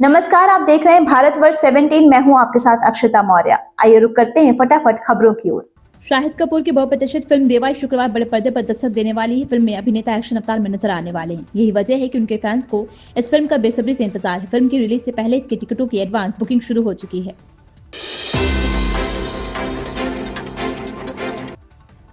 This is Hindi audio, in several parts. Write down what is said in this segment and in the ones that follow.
नमस्कार, आप देख रहे हैं भारतवर्ष 17। मैं हूं आपके साथ अक्षता मौर्य। आइए रुक करते हैं फटाफट खबरों की ओर। शाहिद कपूर की बहुप्रतीक्षित फिल्म देवा शुक्रवार बड़े पर्दे पर दस्तक देने वाली है। फिल्म में अभिनेता एक्शन अवतार में नजर आने वाले हैं। यही वजह है कि उनके फैंस को इस फिल्म का बेसब्री से इंतजार है। फिल्म की रिलीज से पहले इसके टिकटों की एडवांस बुकिंग शुरू हो चुकी है।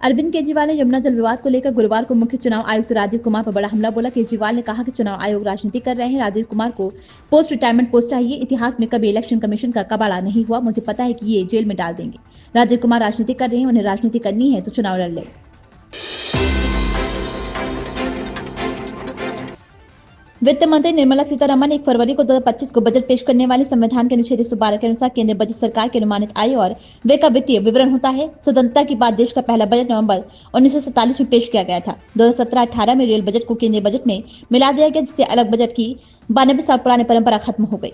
अरविंद केजरीवाल ने यमुना जल विवाद को लेकर गुरुवार को मुख्य चुनाव आयुक्त राजीव कुमार पर बड़ा हमला बोला। केजरीवाल ने कहा कि चुनाव आयोग राजनीति कर रहे हैं। राजीव कुमार को पोस्ट रिटायरमेंट पोस्ट चाहिए। इतिहास में कभी इलेक्शन कमीशन का कबाड़ा नहीं हुआ। मुझे पता है कि ये जेल में डाल देंगे। राजीव कुमार राजनीति कर रहे हैं, उन्हें राजनीति करनी है तो चुनाव लड़ ले। वित्त मंत्री निर्मला सीतारमण 1 फरवरी को 2025 को बजट पेश करने वाले संविधान के अनुच्छेद 112 के अनुसार केंद्रीय बजट सरकार की अनुमानित आय और व्यय का वित्तीय विवरण होता है। स्वतंत्रता के बाद देश का पहला बजट नवंबर 1947 में पेश किया गया था। 2017-18 में रेल बजट को केंद्रीय बजट में मिला दिया गया, जिससे अलग बजट की 92 साल पुरानी परंपरा खत्म हो गई।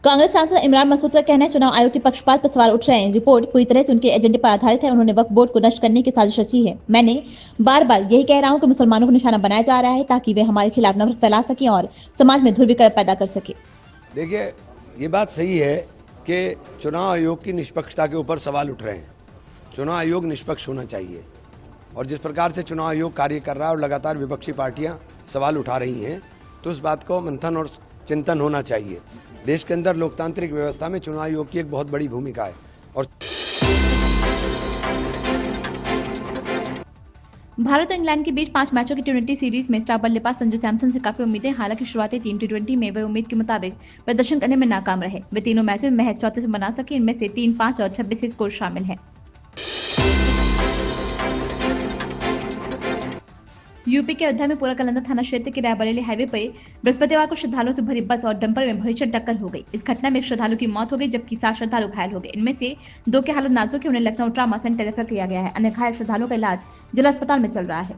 कांग्रेस सांसद इमरान मसूद का कहना है चुनाव आयोग के पक्षपात पर सवाल उठ रहे हैं। रिपोर्ट पूरी तरह से उनके एजेंडे पर आधारित है। उन्होंने वक्फ बोर्ड को नष्ट करने की साजिश रची है। मैंने बार बार यही कह रहा हूं कि मुसलमानों को निशाना बनाया जा रहा है ताकि वे हमारे खिलाफ नफरत फैला सकें और समाज में ध्रुवीकरण पैदा कर सके। देखिए, ये बात सही है कि चुनाव आयोग की निष्पक्षता के ऊपर सवाल उठ रहे हैं। चुनाव आयोग निष्पक्ष होना चाहिए और जिस प्रकार से चुनाव आयोग कार्य कर रहा है और लगातार विपक्षी पार्टियां सवाल उठा रही हैं, तो इस बात को मंथन और चिंतन होना चाहिए। देश के अंदर लोकतांत्रिक व्यवस्था में चुनाव आयोग की एक बहुत बड़ी भूमिका है। और भारत और इंग्लैंड के बीच 5 मैचों की टी20 सीरीज में स्टार बल्लेबाज संजू सैमसन से काफी उम्मीदें। हालांकि शुरुआती 3 टी20 में वे उम्मीद के मुताबिक प्रदर्शन करने में नाकाम रहे। वे तीनों मैचों में महज 34 बना सके। इनमें से 3, 5 और 26 के स्कोर शामिल हैं। यूपी के अयोध्या में पूरा कलंदर थाना क्षेत्र के रायबरेली हाईवे पर बृहस्पतिवार को श्रद्धालुओं से भरी बस और डंपर में भीषण टक्कर हो गई। इस घटना में एक श्रद्धालु की मौत हो गई, जबकि 7 श्रद्धालु घायल हो गए। इनमें से 2 की हालत नाजुक है। उन्हें लखनऊ ट्रामा सेंटर रेफर किया गया है। अन्य घायल श्रद्धालुओं का इलाज जिला अस्पताल में चल रहा है।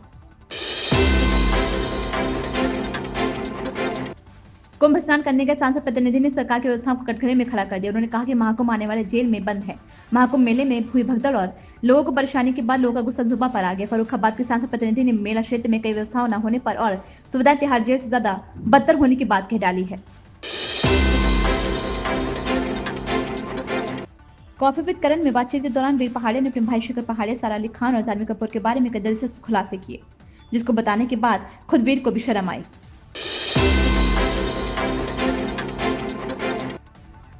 कुंभ स्नान करने गए सांसद प्रतिनिधि ने सरकार की व्यवस्थाओं को कटघरे में खड़ा कर दिया। उन्होंने कहा कि महाकुंभ आने वाले जेल में बंद है। महाकुंभ मेले में हुई भगदड़ और लोगों को परेशानी के बाद लोगों का गुस्सा जुबान पर आ गया। फर्रुखाबाद के सांसद प्रतिनिधि ने मेला क्षेत्र में कई व्यवस्थाओं न होने पर और सुविधाएं तिहाड़ जेल से ज्यादा बदतर होने की बात कह डाली है। कॉफी विद करण में बातचीत के दौरान वीर पहाड़े ने अपने भाई शिखर पहाड़े, सारा अली खान और जानवी कपूर के बारे में कई दिलचस्प खुलासे किए, जिसको बताने के बाद खुद वीर को भी शर्म आई।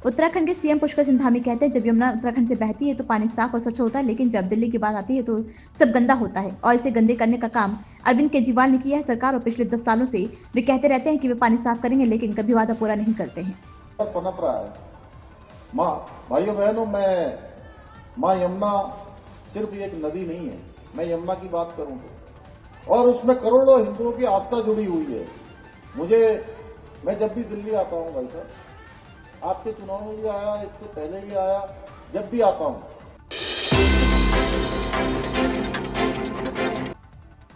उत्तराखंड के सीएम पुष्कर सिंह धामी कहते हैं जब यमुना उत्तराखंड से बहती है तो पानी साफ और स्वच्छ होता है, लेकिन जब दिल्ली की बात आती है तो सब गंदा होता है और इसे गंदे करने का काम अरविंद केजरीवाल ने किया है। सरकार और पिछले 10 सालों से वे कहते रहते हैं कि वे पानी साफ करेंगे, लेकिन कभी वादा पूरा नहीं करते हैं। पनप रहा है। भाइयों बहनों, माँ यमुना सिर्फ एक नदी नहीं है। मैं यमुना की बात करूं तो, और उसमें करोड़ों हिंदुओं की आस्था जुड़ी हुई है। मैं जब भी दिल्ली आता हूं, भाई साहब, आपके चुनाव में भी आया, इससे पहले भी आया, जब भी आता हूं।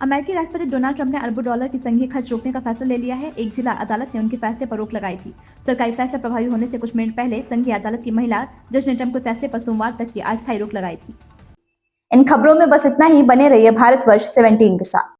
अमेरिकी राष्ट्रपति डोनाल्ड ट्रंप ने अरबों डॉलर की संघीय खर्च रोकने का फैसला ले लिया है। एक जिला अदालत ने उनके फैसले पर रोक लगाई थी। सरकारी फैसला प्रभावी होने से कुछ मिनट पहले संघीय अदालत की महिला जज ने ट्रंप के फैसले पर सोमवार तक की अस्थायी रोक लगाई थी। इन खबरों में बस इतना ही। बने रहिए भारतवर्ष 17 के साथ।